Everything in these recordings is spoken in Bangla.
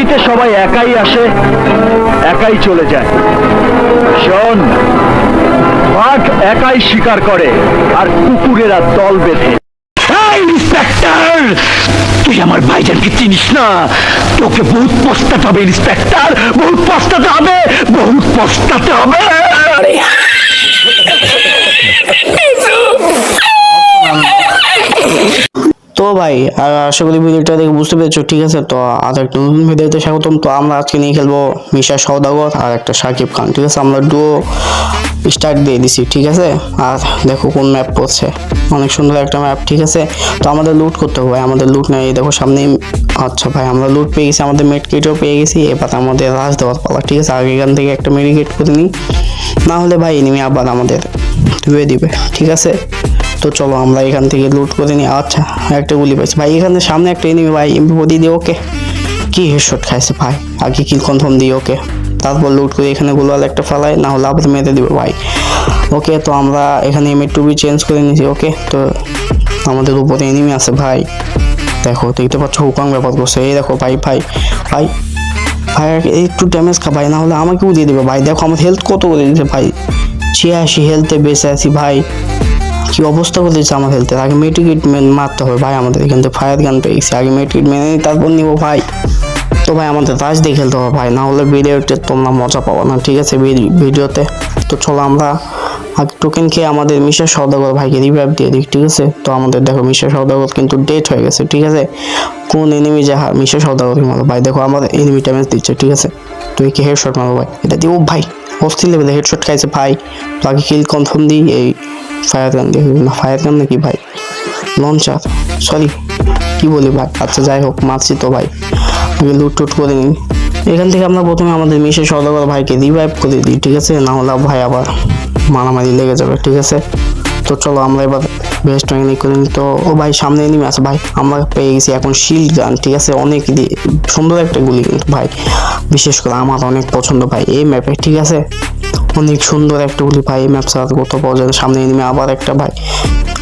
পৃথিবীতে সবাই একাই আসে, একাই চলে যায়। শোন, বাঘ একাই শিকার করে আর কুকুরেরা দল বেঁধে। ইন্সপেক্টর, তুই আমার ভাইজানকে চিনিস না। তোকে বহুত পস্তাতে হবে ইন্সপেক্টর, বহুত পস্তাতে হবে, বহুত পস্তাতে হবে। তো ভাই আশা করি ভিডিওটা দেখে বুঝতে পেরেছো, ঠিক আছে? তো আর একটা নতুন ভিডিওতে স্বাগতম। তো আমরা আজকে নিয়ে খেলবো মিশা সওদাগর আর একটা শাকিব খান, ঠিক আছে? আমরা ডুও স্টার্ট দিয়ে দিছি, ঠিক আছে? আর দেখো কোন ম্যাপ পড়ছে, অনেক সুন্দর একটা ম্যাপ, ঠিক আছে? তো আমাদের লুট করতে হবে ভাই, আমাদের লুট নেই, দেখো সামনে। আচ্ছা ভাই, আমরা লুট পেয়ে গেছি, আমাদের মেডকিটও পেয়ে গেছি। এবার আমাদের রাশ দেওয়ার পালা, ঠিক আছে? আগে এখান থেকে একটা মেডিকেট করে নিই, না হলে ভাই এনিমি আবার আমাদের ধুয়ে দিবে, ঠিক আছে? তো চলো আমরা এখান থেকে লুট করে নিই। আচ্ছা, একটা গুলি পাইছি ভাই, এখানে সামনে একটা এনিমি ভাই, এমপি দিয়ে ওকে। কি হেডশট খাইছে ভাই, আগে কিল কনফার্ম দিয়ে ওকে, তারপর লুট করে এখানে গোলাল একটা ফালাই, না হলে আবার মেরে দিবে ভাই। ওকে, তো আমরা এখানে M2 চেঞ্জ করে নিয়েছি। ওকে, তো আমাদের উপরে এনিমি আছে ভাই, দেখো দেখতে পাচ্ছ হুকাং ব্যাপার করছে। এই দেখো ভাই ভাই ভাই ভাই একটু ড্যামেজ খা ভাই, না হলে আমাকেও দিয়ে দেবে ভাই। দেখো আমার হেলথ কত করে দিচ্ছে ভাই, 86 হেলথে বেঁচে আছি ভাই। কি অবস্থা করে দিচ্ছে আমার হেলথের। আগে মেডিকেট মারতে হবে ভাই, আমাদের এখান থেকে ফায়ার গান পেয়ে গেছি, আগে মেডিকেট মেনে নিই তারপর নিবো ভাই। তো ভাই আমাদের রাশ দিয়ে খেলতে হবে ভাই, না হলে ভিডিওতে তোমরা মজা পাবো না, ঠিক আছে? ভিডিওতে তো চলো আমরা আগে টোকেন খেয়ে আমাদের মিশা সওদাগর ভাইকে রিভাইভ দিয়ে দিই, ঠিক আছে? তো আমাদের দেখো মিশা সওদাগর কিন্তু ডেট হয়ে গেছে, ঠিক আছে? কোন এনিমি যা মিশা সওদাগর মারো ভাই, দেখো আমাদের এনিমি ড্যামেজ দিচ্ছে, ঠিক আছে? তুই কি হেডশট মারো ভাই, এটা দিয়ে। ও ভাই অস্থির লেভেলে হেডশট খাইছে ভাই। তো আগে কিল কনফার্ম দিই, এই ফায়ার গান দিয়ে, না ফায়ার গান নাকি ভাই, লঞ্চার, সরি কি বলি ভাই। আচ্ছা যাই হোক, মারছি তো ভাই, আগে লুট টুট করে নিই। এখান থেকে আমরা প্রথমে আমাদের মিশে সওদাগর ভাইকে রিভাইভ করে দিই, ঠিক আছে? না হলে ভাই আবার মারামারি লেগে যাবে, ঠিক আছে? তো চলো আমরা এবার বেস্ট ট্রেনিং করে নিই। তো ও ভাই সামনে এনিমি আছে ভাই, আমরা পেয়ে গেছি এখন শিল্ড গান, ঠিক আছে? অনেক সুন্দর একটা গুলি কিন্তু ভাই, বিশেষ করে আমার অনেক পছন্দ ভাই এই ম্যাপে, ঠিক আছে? অনেক সুন্দর একটা গুলি ভাই, এই ম্যাপ ছাড়া কত পাওয়া যায়। সামনে এনিমি আবার একটা ভাই,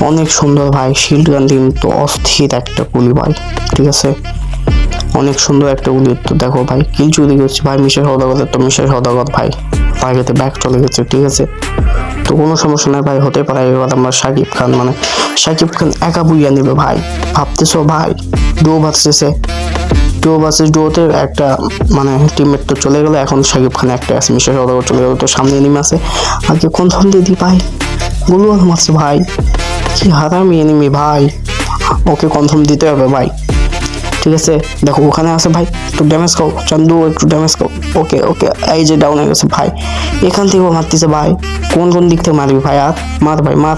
অনেক সুন্দর ভাই শিল্ড গান কিন্তু অস্থির একটা গুলি ভাই, ঠিক আছে? অনেক সুন্দর একটা গুলি। তো দেখো ভাই কিল চুরি করছি ভাই মিশা সওদাগর, তো মিশা সওদাগর ভাই টার্গেটে ব্যাক চলে গেছে, ঠিক আছে? তো কোনো সমস্যা নাই ভাই, হতে পারে। এবার আমরা শাকিব খান, মানে শাকিব খান একা বুইয়া নেবে ভাই, ভাবতেছো ভাই? ডুও ভার্সেস ডুওতে একটা মানে টিমমেট তো চলে গেল, এখন শাকিব খান একটা আছে, মিশা সওদাগর চলে গেল। তো সামনে এনিমি আছে, আগে কনফার্ম দিয়ে দিই ভাই। গুলওয়াল মারছে ভাই, কি হারামি এনিমি ভাই, ওকে কনফার্ম দিতে হবে ভাই, ঠিক আছে? দেখো ওখানে আছে ভাই, একটু ড্যামেজ খাও চান্দু, একটু ড্যামেজ খাও। ওকে ওকে, এই যে ডাউন হয়ে গেছে ভাই, এখান থেকেও মারতেছে ভাই। কোন কোন দিক থেকে মারবি ভাই? আর মার ভাই মার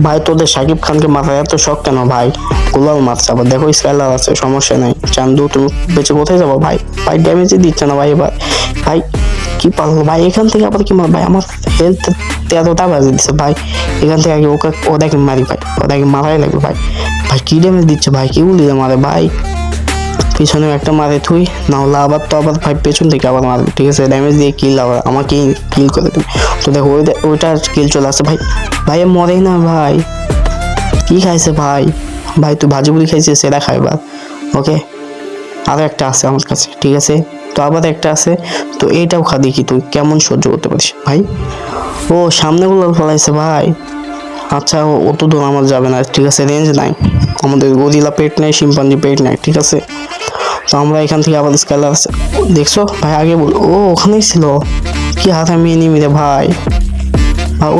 ভাই, তোদের শাকিব খানকে মারার এত শখ কেন ভাই? গোলাল মারছে আবার, দেখো স্কাইলার আছে, সমস্যা নাই। চান্দু তুমি বেঁচে কোথায় যাবো ভাই? ভাই ড্যামেজই দিচ্ছে না ভাই এবার ভাই, কি পারলো ভাই? এখান থেকে আবার কি মার ভাই, আমার হেলথ 13টা বাজে দিচ্ছে ভাই। এখান থেকে আগে ওটাকে মারি ভাই, ওটাকে মারাই লাগবে ভাই। ভাই কি ড্যামেজ দিচ্ছে ভাই, কি বলি মারে ভাই, পিছনে একটা মারে থুই, না হলে আবার তো আবার ভাই পেছন থেকে আবার মারবে, ঠিক আছে? ড্যামেজ দিয়ে কিল আবার আমাকে কিল করে দেবে। তো দেখো ওইটা কিল চলে আসছে ভাই, ভাই মরেই না ভাই, কি খাইছে ভাই? ভাই তুই ভাজি বুড়ি খাইছিস, সেটা খাইবার। ওকে, আরো একটা আছে আমার কাছে, ঠিক আছে? তো আবার একটা আছে, তো এইটাও খা, দেখি তুই কেমন সহ্য করতে পারিস ভাই। ও সামনে গুলো ফলাইছে ভাই, আচ্ছা অত দূর আমার যাবে না, ঠিক আছে? রেঞ্জ নাই আমাদের, গরিলা পেট নাই, শিম্পাঞ্জি পেট নাই, ঠিক আছে? তো আমরা এখান থেকে আবার স্কাইলার আছে, দেখছো ভাই? আগে বল, ও ওখানেই ছিল, কি হারামি এনিমি রে ভাই,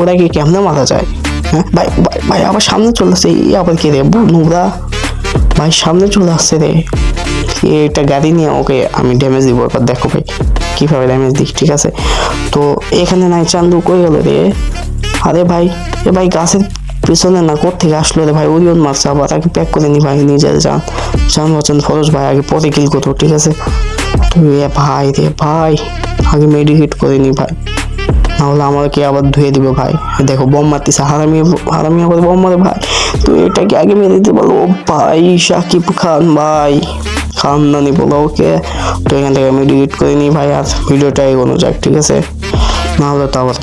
ওরা কি কেমনে মারা যায়? হ্যাঁ ভাই ভাই ভাই আবার সামনে চলে আসছে, এই আবার কে রে নোংরা ভাই, সামনে চলে আসছে রে। এটা গাড়ি নিয়ে ওকে আমি ড্যামেজ দিব এবার, দেখো ভাই কিভাবে ড্যামেজ দিই, ঠিক আছে? তো এখানে নাই, চান্দু কই গেল রে? আরে ভাই এ ভাই গাছের পিছনে না, কোত্থেকে আসলো রে ভাই? ওরিয়ন মারছে আবার, আগে প্যাক করে নি ভাই, নিজের যান বাঁচান ফরজ ভাই, আগে পরে কিল করবো, ঠিক আছে? এ ভাই রে ভাই, আগে মেডিকেট করে নি ভাই, নাহলে আমাকে আবার ধুয়ে দিবে ভাই। দেখো বম মারতেছে, হারামি আবার বম মারে ভাই, তো এটাকে আগে মেরে দিতে বলো। ও ভাই শাকিব খান ভাই, খানদানি বলো ওকে। তো এখান থেকে মেডিকেট করে নি ভাই, আর ভিডিওটা এগোনো যাক, ঠিক আছে? নাহলে তো আবার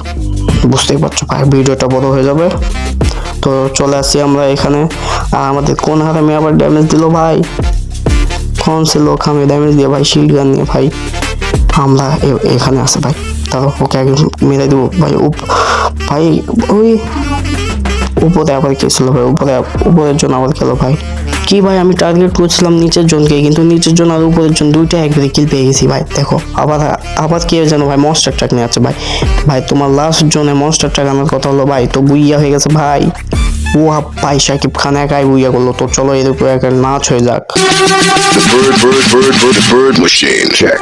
বুঝতেই পারছো ভাই ভিডিওটা বড় হয়ে যাবে। তো চলে আসছি আমরা এখানে, আর আমাদের কোন হারামি আবার ড্যামেজ দিল ভাই, এখন ছিল খামে ড্যামেজ দিয়ে ভাই শিল্ড গান নিয়ে ভাই আমরা এখানে আছে ভাই, তারপর ওকে আগে মেরে দেবো ভাই। ভাই ওই উপরে আবার কে ছিল ভাই, উপরের জন্য আবার খেলো ভাই। কি ভাই আমি টার্গেট করছিলাম নিচের জনকে, কিন্তু নিচের জন আর উপরের জন দুইটা একবারে কিল পেয়ে গেছি ভাই। দেখো আবার কে যেন ভাই মনস্টার ট্রাক নিয়ে আছে ভাই। ভাই তোমার লাস্ট জনে মনস্টার ট্রাক আনার কথা হলো ভাই, তো বুইয়া হয়ে গেছে ভাই। ও ভাই শাকিব খান একাই বুইয়া করলো, তো চলো এর উপরে একটা নাচ হয়ে যাক। The bird machine check.